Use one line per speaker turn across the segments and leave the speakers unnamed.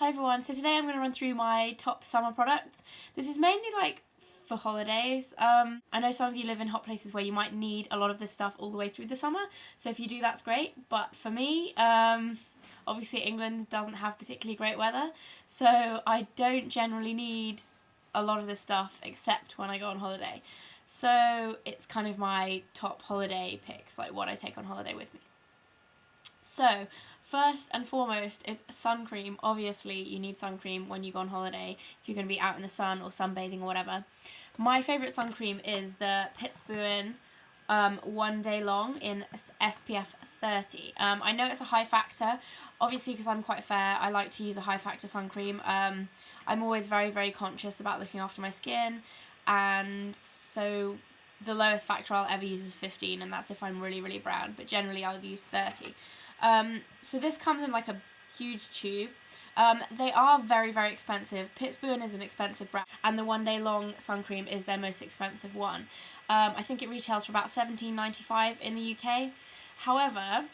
Hi everyone, so today I'm going to run through my top summer products. This is mainly for holidays. I know some of you live in hot places where you might need a lot of this stuff all the way through the summer, so if you do, that's great. But for me, obviously England doesn't have particularly great weather, so I don't generally need a lot of this stuff except when I go on holiday. So it's kind of my top holiday picks, like what I take on holiday with me. So, first and foremost is sun cream. Obviously, you need sun cream when you go on holiday if you're going to be out in the sun or sunbathing or whatever. My favourite sun cream is the Pittsburgh One Day Long in SPF 30. I know it's a high factor. Obviously, because I'm quite fair, I like to use a high factor sun cream. I'm always very, very conscious about looking after my skin, and so the lowest factor I'll ever use is 15, and that's if I'm really, really brown, but generally I'll use 30. So this comes in like a huge tube. They are very, very expensive. Pittsburgh is an expensive brand, and the One Day Long sun cream is their most expensive one. I think it retails for about $17.95 in the UK. However,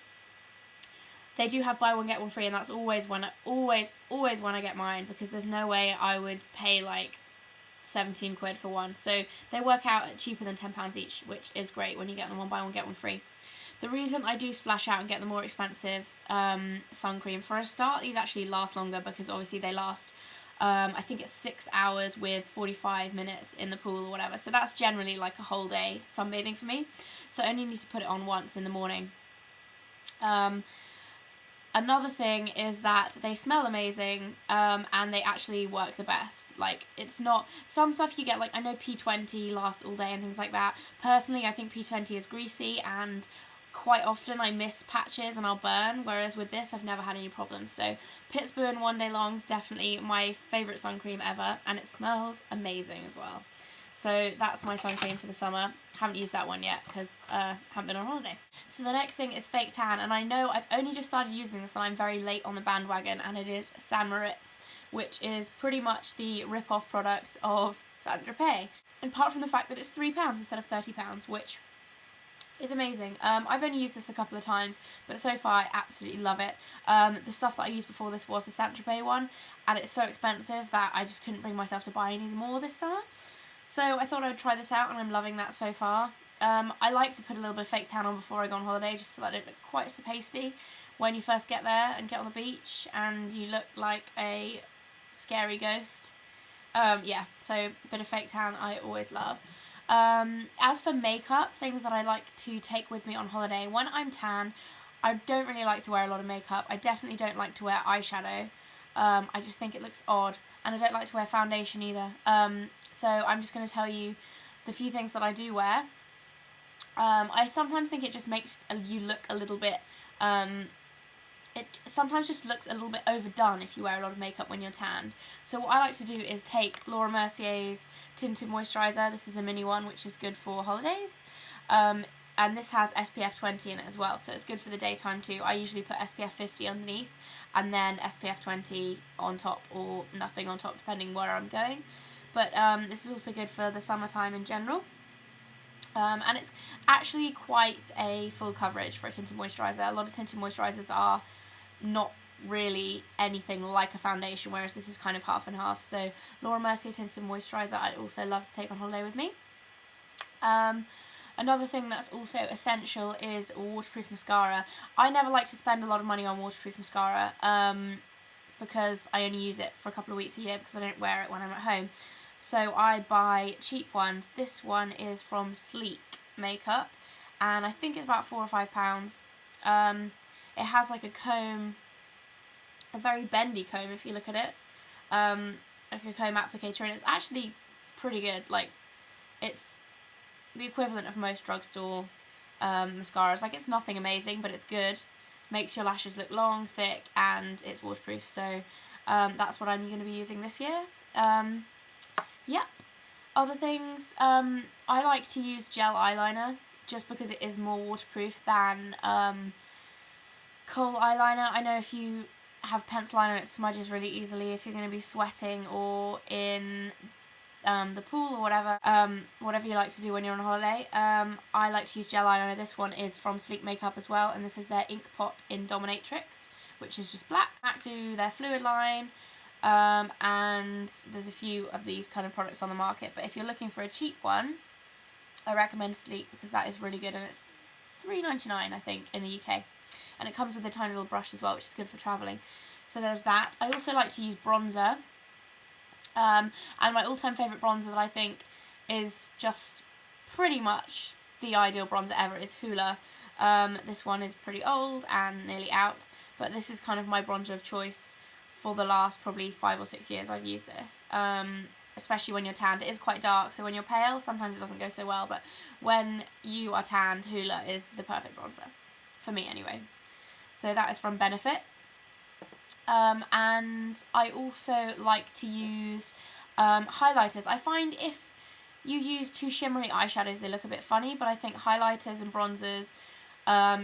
they do have buy one get one free, and that's always when I get mine, because there's no way I would pay like 17 quid for one. So they work out at cheaper than £10 each, which is great when you get them on buy one get one free. The reason I do splash out and get the more expensive sun cream, for a start, these actually last longer because obviously they last, I think it's 6 hours with 45 minutes in the pool or whatever. So that's generally like a whole day sunbathing for me. So I only need to put it on once in the morning. Another thing is that they smell amazing, and they actually work the best. Like, it's not, some stuff you get, like, I know P20 lasts all day and things like that. Personally, I think P20 is greasy, and quite often I miss patches and I'll burn, whereas with this I've never had any problems. So Pittsburgh One Day Long is definitely my favourite sun cream ever, and it smells amazing as well. So that's my sun cream for the summer. Haven't used that one yet because haven't been on holiday. So the next thing is fake tan, and I know I've only just started using this and I'm very late on the bandwagon, and it is San Moritz, which is pretty much the rip-off product of Saint Tropez. Apart from the fact that it's £3 instead of £30, which is amazing. I've only used this a couple of times, but so far I absolutely love it. The stuff that I used before this was the Saint Tropez one, and it's so expensive that I just couldn't bring myself to buy any more this summer. So I thought I'd try this out, and I'm loving that so far. I like to put a little bit of fake tan on before I go on holiday, just so that it looks quite so pasty when you first get there and get on the beach and you look like a scary ghost. Yeah, so a bit of fake tan I always love. As for makeup, things that I like to take with me on holiday, when I'm tan, I don't really like to wear a lot of makeup. I definitely don't like to wear eyeshadow. I just think it looks odd, and I don't like to wear foundation either. So I'm just going to tell you the few things that I do wear. I sometimes think it just makes you look a little bit, it sometimes just looks a little bit overdone if you wear a lot of makeup when you're tanned. So what I like to do is take Laura Mercier's Tinted Moisturiser. This is a mini one, which is good for holidays. And this has SPF 20 in it as well, so it's good for the daytime too. I usually put SPF 50 underneath and then SPF 20 on top, or nothing on top depending where I'm going. But this is also good for the summertime in general. And it's actually quite a full coverage for a tinted moisturiser. A lot of tinted moisturisers are not really anything like a foundation, whereas this is kind of half and half. So Laura Mercier Tinted Moisturiser I also love to take on holiday with me. Another thing that's also essential is waterproof mascara. I never like to spend a lot of money on waterproof mascara because I only use it for a couple of weeks a year because I don't wear it when I'm at home. So I buy cheap ones. This one is from Sleek Makeup, and I think it's about £4 or £5. It has like a comb, a very bendy comb if you look at it, like a comb applicator, and it's actually pretty good. Like, it's the equivalent of most drugstore mascaras. Like, it's nothing amazing, but it's good. Makes your lashes look long, thick, and it's waterproof. So that's what I'm going to be using this year. Yeah. Other things, I like to use gel eyeliner just because it is more waterproof than kohl eyeliner. I know if you have pencil liner, it smudges really easily if you're going to be sweating or in the pool or whatever you like to do when you're on holiday. I like to use gel eyeliner. This one is from Sleek Makeup as well, and this is their Ink Pot in Dominatrix, which is just black. MAC do their Fluid line. and there's a few of these kind of products on the market, but if you're looking for a cheap one, I recommend Sleek, because that is really good, and it's $3.99 I think in the UK, and it comes with a tiny little brush as well, which is good for travelling. So there's that. I also like to use bronzer, and my all-time favourite bronzer that I think is just pretty much the ideal bronzer ever is Hoola. This one is pretty old and nearly out, but this is kind of my bronzer of choice for the last probably 5 or 6 years I've used this. Especially when you're tanned. It is quite dark, so when you're pale sometimes it doesn't go so well, but when you are tanned, Hoola is the perfect bronzer. For me anyway. So that is from Benefit. And I also like to use highlighters. I find if you use too shimmery eyeshadows, they look a bit funny, but I think highlighters and bronzers,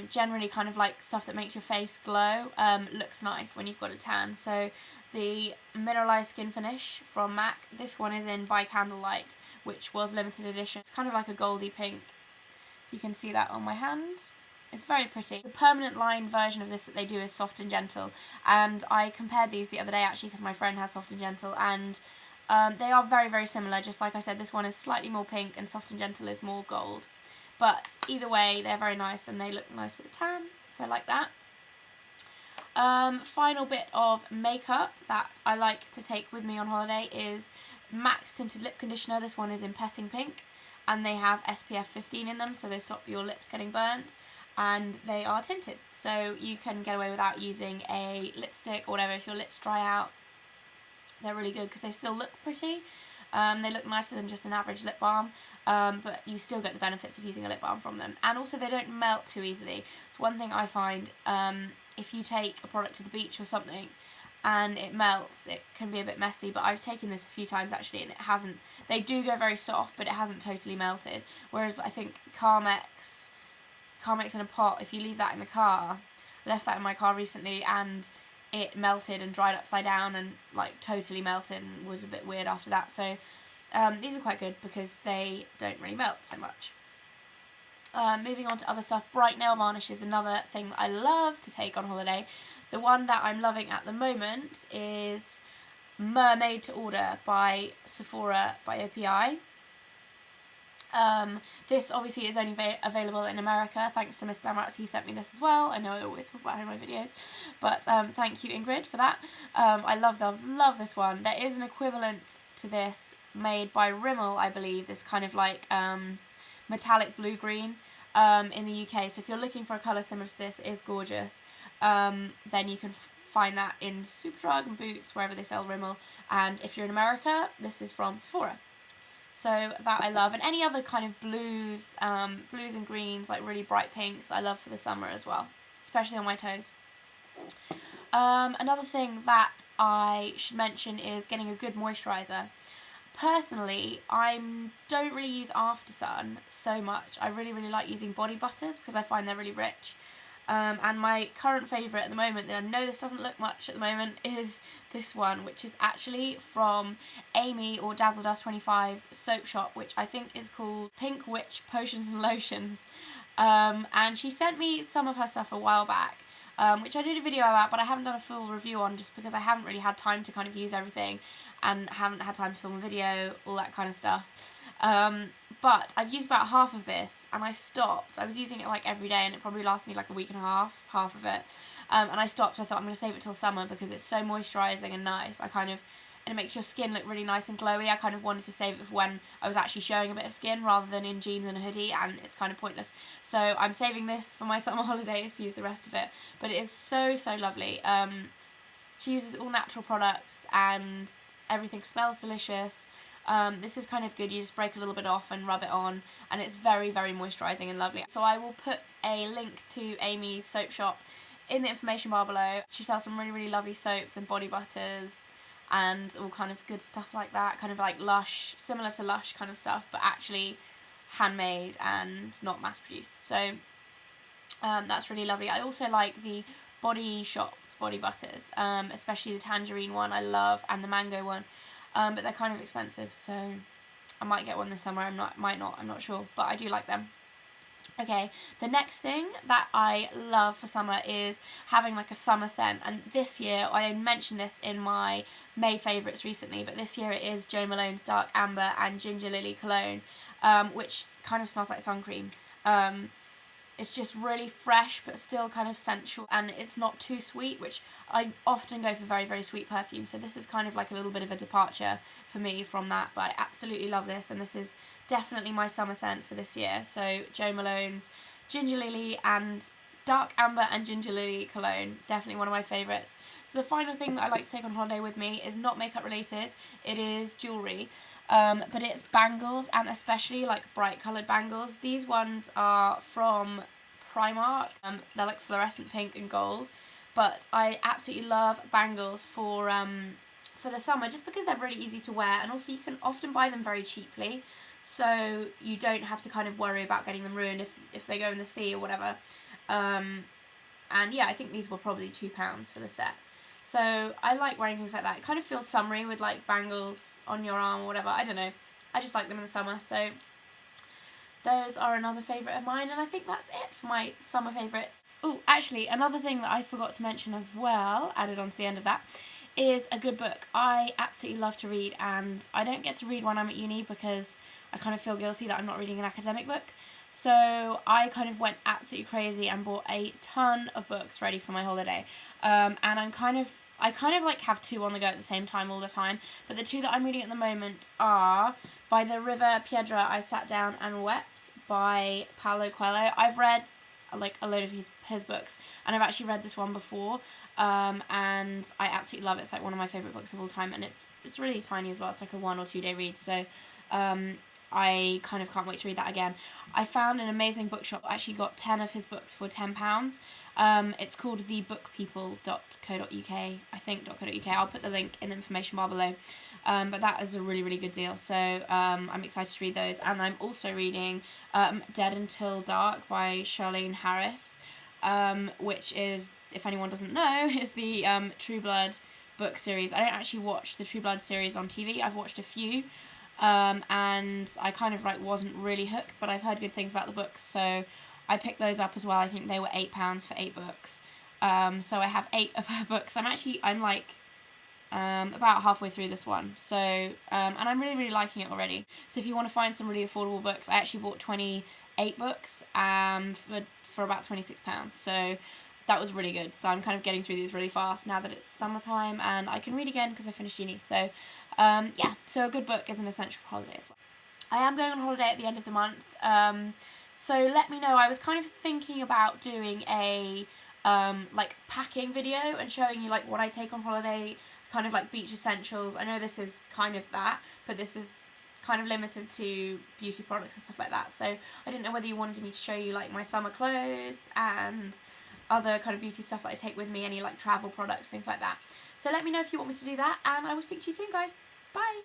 generally kind of like stuff that makes your face glow, looks nice when you've got a tan. So the Mineralized Skin Finish from MAC, this one is in By Candlelight, which was limited edition. It's kind of like a goldy pink. You can see that on my hand. It's very pretty. The permanent line version of this that they do is Soft and Gentle, and I compared these the other day actually because my friend has Soft and Gentle, and they are very, very similar. Just like I said, this one is slightly more pink and Soft and Gentle is more gold. But either way, they're very nice and they look nice with a tan, so I like that. Final bit of makeup that I like to take with me on holiday is MAC's Tinted Lip Conditioner. This one is in Petting Pink, and they have SPF 15 in them, so they stop your lips getting burnt, and they are tinted, so you can get away without using a lipstick or whatever if your lips dry out. They're really good because they still look pretty. They look nicer than just an average lip balm, but you still get the benefits of using a lip balm from them. And also they don't melt too easily. It's one thing I find, if you take a product to the beach or something and it melts, it can be a bit messy, but I've taken this a few times actually and it hasn't. They do go very soft, but it hasn't totally melted. Whereas I think Carmex in a pot, if you leave that in the car, I left that in my car recently and it melted and dried upside down and like totally melted and was a bit weird after that. So these are quite good because they don't really melt so much. Moving on to other stuff, bright nail varnish is another thing that I love to take on holiday. The one that I'm loving at the moment is Mermaid to Order by Sephora by OPI. This obviously is only available in America, thanks to Miss Glamrats who sent me this as well. I know I always talk about her in my videos, but thank you Ingrid for that. I love this one. There is an equivalent to this made by Rimmel, I believe, this kind of like metallic blue-green in the UK, so if you're looking for a colour similar to this, it is gorgeous. Then you can find that in Superdrug and Boots, wherever they sell Rimmel, and if you're in America, this is from Sephora. So that I love, and any other kind of blues and greens, like really bright pinks, I love for the summer as well, especially on my toes. Another thing that I should mention is getting a good moisturiser. Personally, I don't really use After Sun so much. I really like using body butters because I find they're really rich. And my current favourite at the moment, and I know this doesn't look much at the moment, is this one, which is actually from Amy or Dazzle Dust 25's soap shop, which I think is called Pink Witch Potions and Lotions. And she sent me some of her stuff a while back, which I did a video about, but I haven't done a full review on just because I haven't really had time to kind of use everything and haven't had time to film a video, all that kind of stuff. But I've used about half of this and I stopped. I was using it like every day and it probably lasted me like a week and a half of it. And I stopped. I thought I'm going to save it till summer because it's so moisturising and nice. And it makes your skin look really nice and glowy. I kind of wanted to save it for when I was actually showing a bit of skin rather than in jeans and a hoodie, and it's kind of pointless. So I'm saving this for my summer holidays to use the rest of it. But it is so lovely. She uses all natural products and everything smells delicious. This is kind of good. You just break a little bit off and rub it on, and it's very moisturising and lovely. So I will put a link to Amy's soap shop in the information bar below. She sells some really lovely soaps and body butters and all kind of good stuff like that, kind of like Lush, similar to Lush kind of stuff, but actually handmade and not mass produced. So that's really lovely. I also like the Body Shop's body butters, especially the tangerine one I love, and the mango one. But they're kind of expensive, so I might get one this summer. I'm not sure, but I do like them. Okay, the next thing that I love for summer is having like a summer scent, and this year, I mentioned this in my May favourites recently, but this year it is Jo Malone's Dark Amber and Ginger Lily cologne, which kind of smells like sun cream. It's just really fresh but still kind of sensual, and it's not too sweet, which I often go for very, very sweet perfume, so this is kind of like a little bit of a departure for me from that, but I absolutely love this, and this is definitely my summer scent for this year. So Jo Malone's Ginger Lily and Dark Amber and Ginger Lily cologne, definitely one of my favourites. So the final thing that I like to take on holiday with me is not makeup related, it is jewellery. But it's bangles, and especially like bright coloured bangles. These ones are from Primark. They're like fluorescent pink and gold. But I absolutely love bangles for the summer, just because they're really easy to wear, and also you can often buy them very cheaply. So you don't have to kind of worry about getting them ruined if they go in the sea or whatever. And yeah, I think these were probably £2 for the set. So I like wearing things like that. It kind of feels summery with like bangles on your arm or whatever. I don't know. I just like them in the summer. So those are another favourite of mine, and I think that's it for my summer favourites. Oh, actually, another thing that I forgot to mention as well, added on to the end of that, is a good book. I absolutely love to read, and I don't get to read when I'm at uni because I kind of feel guilty that I'm not reading an academic book. So I kind of went absolutely crazy and bought a ton of books ready for my holiday. And I kind of like have two on the go at the same time all the time. But the two that I'm reading at the moment are By the River Piedra, I Sat Down and Wept by Paulo Coelho. I've read like a load of his books, and I've actually read this one before. And I absolutely love it. It's like one of my favourite books of all time, and it's really tiny as well. It's like a 1 or 2 day read. So I kind of can't wait to read that again. I found an amazing bookshop that actually got 10 of his books for £10. It's called thebookpeople.co.uk, I think .co.uk. I'll put the link in the information bar below. But that is a really, really good deal. So I'm excited to read those. And I'm also reading Dead Until Dark by Charlene Harris, which is, if anyone doesn't know, is the True Blood book series. I don't actually watch the True Blood series on TV. I've watched a few. And I kind of like wasn't really hooked, but I've heard good things about the books, so I picked those up as well. I think they were £8 for 8 books. So I have 8 of her books. I'm like about halfway through this one, so and I'm really, really liking it already. So if you want to find some really affordable books, I actually bought 28 books for about £26, so that was really good. So I'm kind of getting through these really fast now that it's summertime and I can read again because I finished uni. So yeah, so a good book is an essential for holiday as well. I am going on holiday at the end of the month, so let me know. I was kind of thinking about doing a like packing video and showing you like what I take on holiday, kind of like beach essentials. I know this is kind of that, but this is kind of limited to beauty products and stuff like that. So I didn't know whether you wanted me to show you like my summer clothes and other kind of beauty stuff that I take with me, any like travel products, things like that. So let me know if you want me to do that, and I will speak to you soon, guys. Bye!